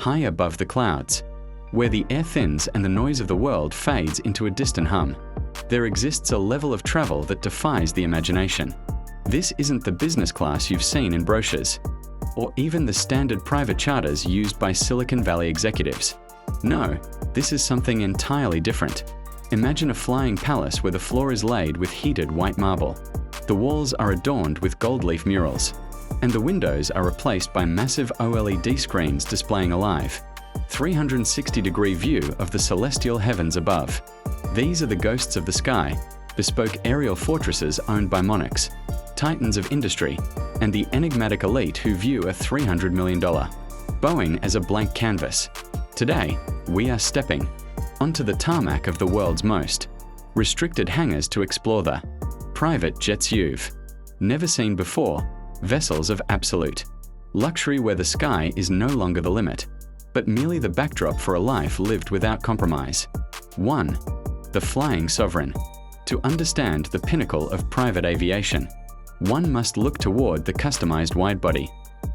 high above the clouds, where the air thins and the noise of the world fades into a distant hum. There exists a level of travel that defies the imagination. This isn't the business class you've seen in brochures, or even the standard private charters used by Silicon Valley executives. No, this is something entirely different. Imagine a flying palace where the floor is laid with heated white marble. The walls are adorned with gold leaf murals, and the windows are replaced by massive OLED screens displaying a live, 360-degree view of the celestial heavens above. These are the ghosts of the sky, bespoke aerial fortresses owned by monarchs, titans of industry, and the enigmatic elite who view a $300 million Boeing as a blank canvas. Today, we are stepping onto the tarmac of the world's most restricted hangars to explore the private jets you've never seen before, vessels of absolute luxury where the sky is no longer the limit, but merely the backdrop for a life lived without compromise. 1. The Flying Sovereign. To understand the pinnacle of private aviation, one must look toward the customized widebody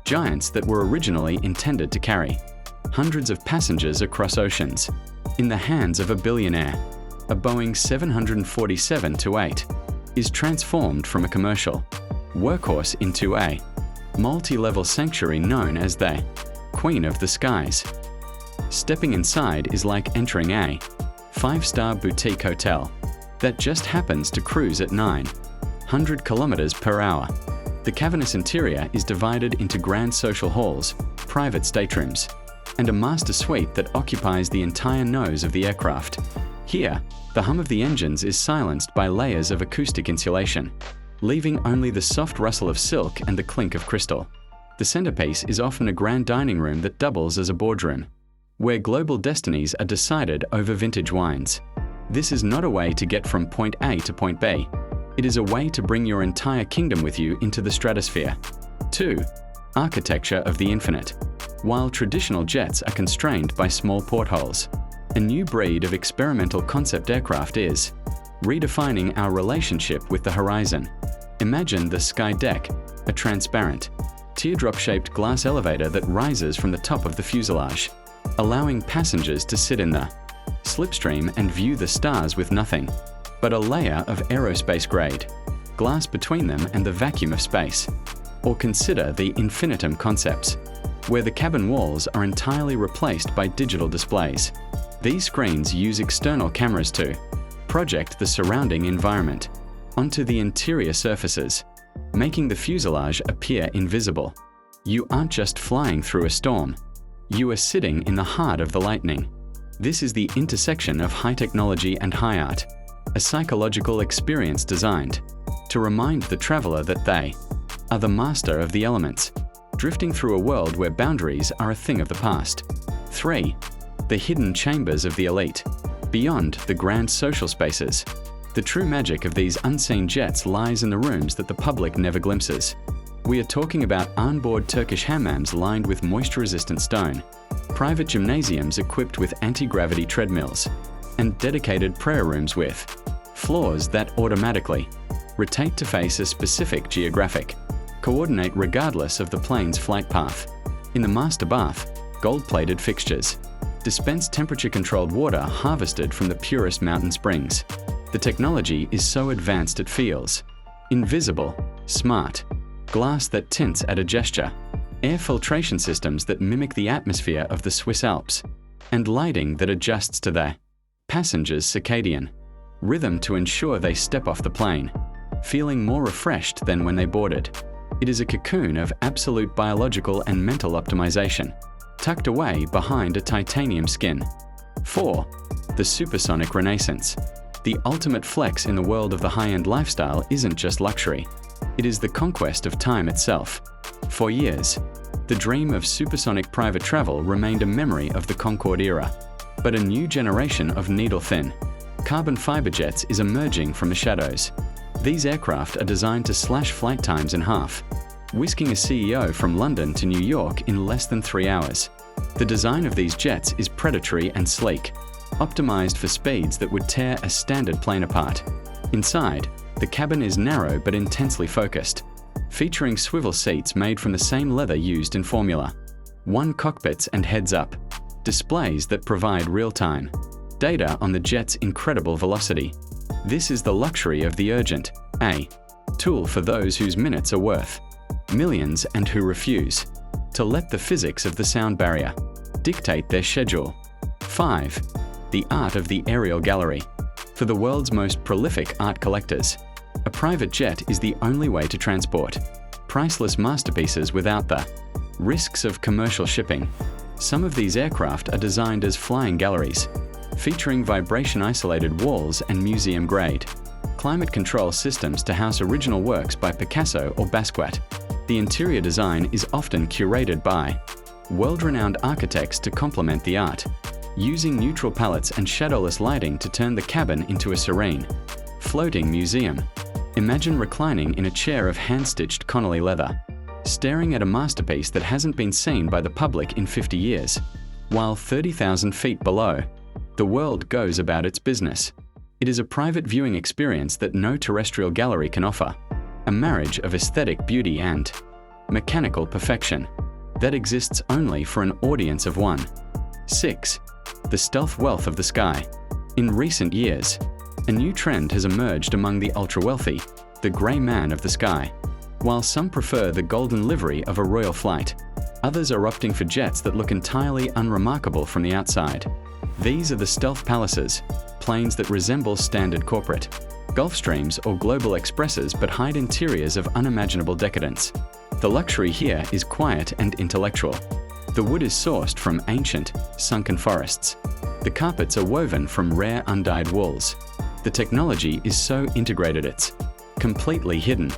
giants that were originally intended to carry hundreds of passengers across oceans. In the hands of a billionaire, a Boeing 747-8 is transformed from a commercial workhorse into a multi-level sanctuary known as the Queen of the Skies. Stepping inside is like entering a five-star boutique hotel that just happens to cruise at 900 kilometers per hour. The cavernous interior is divided into grand social halls, private staterooms, and a master suite that occupies the entire nose of the aircraft. Here, the hum of the engines is silenced by layers of acoustic insulation, leaving only the soft rustle of silk and the clink of crystal. The centerpiece is often a grand dining room that doubles as a boardroom, where global destinies are decided over vintage wines. This is not a way to get from point A to point B. It is a way to bring your entire kingdom with you into the stratosphere. 2. Architecture of the infinite. While traditional jets are constrained by small portholes, a new breed of experimental concept aircraft is redefining our relationship with the horizon. Imagine the Sky Deck, a transparent, teardrop-shaped glass elevator that rises from the top of the fuselage, allowing passengers to sit in the slipstream and view the stars with nothing but a layer of aerospace-grade glass between them and the vacuum of space. Or consider the infinitum concepts, where the cabin walls are entirely replaced by digital displays. These screens use external cameras to project the surrounding environment onto the interior surfaces, making the fuselage appear invisible. You aren't just flying through a storm, you are sitting in the heart of the lightning. This is the intersection of high technology and high art, a psychological experience designed to remind the traveler that they are the master of the elements, drifting through a world where boundaries are a thing of the past. 3. The hidden chambers of the elite. Beyond the grand social spaces, the true magic of these unseen jets lies in the rooms that the public never glimpses. We are talking about onboard Turkish hammams lined with moisture-resistant stone, private gymnasiums equipped with anti-gravity treadmills, and dedicated prayer rooms with floors that automatically rotate to face a specific geographic coordinate regardless of the plane's flight path. In the master bath, gold-plated fixtures dispense temperature-controlled water harvested from the purest mountain springs. The technology is so advanced it feels invisible, smart, glass that tints at a gesture, air filtration systems that mimic the atmosphere of the Swiss Alps, and lighting that adjusts to the passenger's circadian rhythm to ensure they step off the plane, feeling more refreshed than when they boarded. It is a cocoon of absolute biological and mental optimization, tucked away behind a titanium skin. 4. The Supersonic Renaissance. The ultimate flex in the world of the high-end lifestyle isn't just luxury. It is the conquest of time itself. For years, the dream of supersonic private travel remained a memory of the Concorde era. But a new generation of needle-thin carbon fiber jets is emerging from the shadows. These aircraft are designed to slash flight times in half, whisking a CEO from London to New York in less than 3 hours. The design of these jets is predatory and sleek, optimized for speeds that would tear a standard plane apart. Inside, the cabin is narrow but intensely focused, featuring swivel seats made from the same leather used in Formula 1 cockpits and heads-up, displays that provide real-time data on the jet's incredible velocity. This is the luxury of the urgent, a tool for those whose minutes are worth millions and who refuse to let the physics of the sound barrier dictate their schedule. 5. The art of the aerial gallery. For the world's most prolific art collectors, a private jet is the only way to transport priceless masterpieces without the risks of commercial shipping. Some of these aircraft are designed as flying galleries, featuring vibration-isolated walls and museum-grade climate control systems to house original works by Picasso or Basquiat. The interior design is often curated by world-renowned architects to complement the art, using neutral palettes and shadowless lighting to turn the cabin into a serene, floating museum. Imagine reclining in a chair of hand-stitched Connolly leather, staring at a masterpiece that hasn't been seen by the public in 50 years, while 30,000 feet below, the world goes about its business. It is a private viewing experience that no terrestrial gallery can offer, a marriage of aesthetic beauty and mechanical perfection that exists only for an audience of one. 6. The stealth wealth of the sky. In recent years, a new trend has emerged among the ultra-wealthy, the grey man of the sky. While some prefer the golden livery of a royal flight, others are opting for jets that look entirely unremarkable from the outside. These are the stealth palaces, planes that resemble standard corporate Gulfstreams or global expresses but hide interiors of unimaginable decadence. The luxury here is quiet and intellectual. The wood is sourced from ancient, sunken forests. The carpets are woven from rare undyed wools. The technology is so integrated it's completely hidden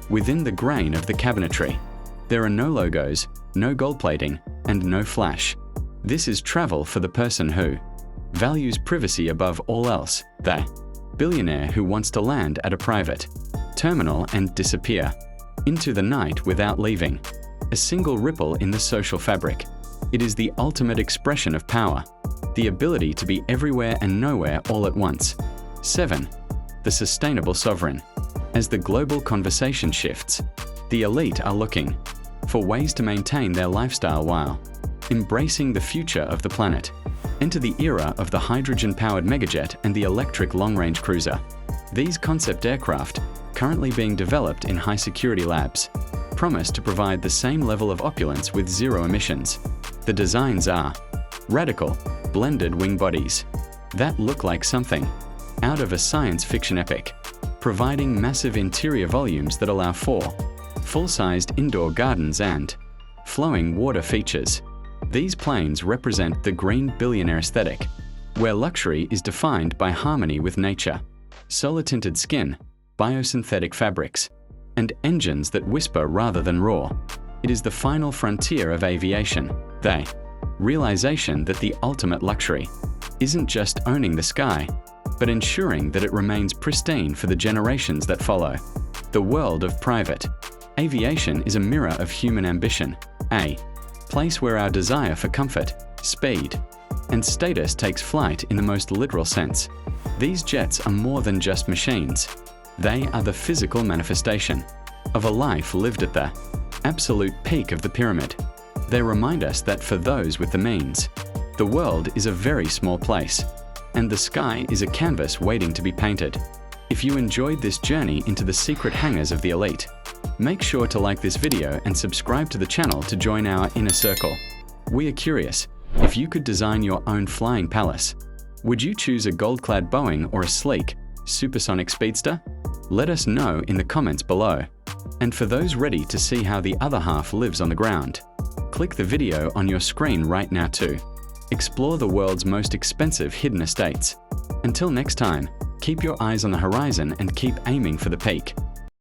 within the grain of the cabinetry. There are no logos, no gold plating, and no flash. This is travel for the person who values privacy above all else, the billionaire who wants to land at a private terminal and disappear into the night without leaving a single ripple in the social fabric. It is the ultimate expression of power, the ability to be everywhere and nowhere all at once. 7. The sustainable sovereign. As the global conversation shifts, the elite are looking for ways to maintain their lifestyle while embracing the future of the planet. Enter the era of the hydrogen-powered megajet and the electric long-range cruiser. These concept aircraft, currently being developed in high-security labs, promise to provide the same level of opulence with zero emissions. The designs are radical, blended wing bodies that look like something out of a science fiction epic, providing massive interior volumes that allow for full-sized indoor gardens and flowing water features. These planes represent the green billionaire aesthetic, where luxury is defined by harmony with nature, solar-tinted skin, biosynthetic fabrics, and engines that whisper rather than roar. It is the final frontier of aviation, the realization that the ultimate luxury isn't just owning the sky, but ensuring that it remains pristine for the generations that follow. The world of private aviation is a mirror of human ambition, a place where our desire for comfort, speed, and status takes flight in the most literal sense. These jets are more than just machines. They are the physical manifestation of a life lived at the absolute peak of the pyramid. They remind us that for those with the means, the world is a very small place, and the sky is a canvas waiting to be painted. If you enjoyed this journey into the secret hangars of the elite, make sure to like this video and subscribe to the channel to join our inner circle. We are curious, if you could design your own flying palace, would you choose a gold-clad Boeing or a sleek, supersonic speedster? Let us know in the comments below. And for those ready to see how the other half lives on the ground, click the video on your screen right now to explore the world's most expensive hidden estates. Until next time, keep your eyes on the horizon and keep aiming for the peak.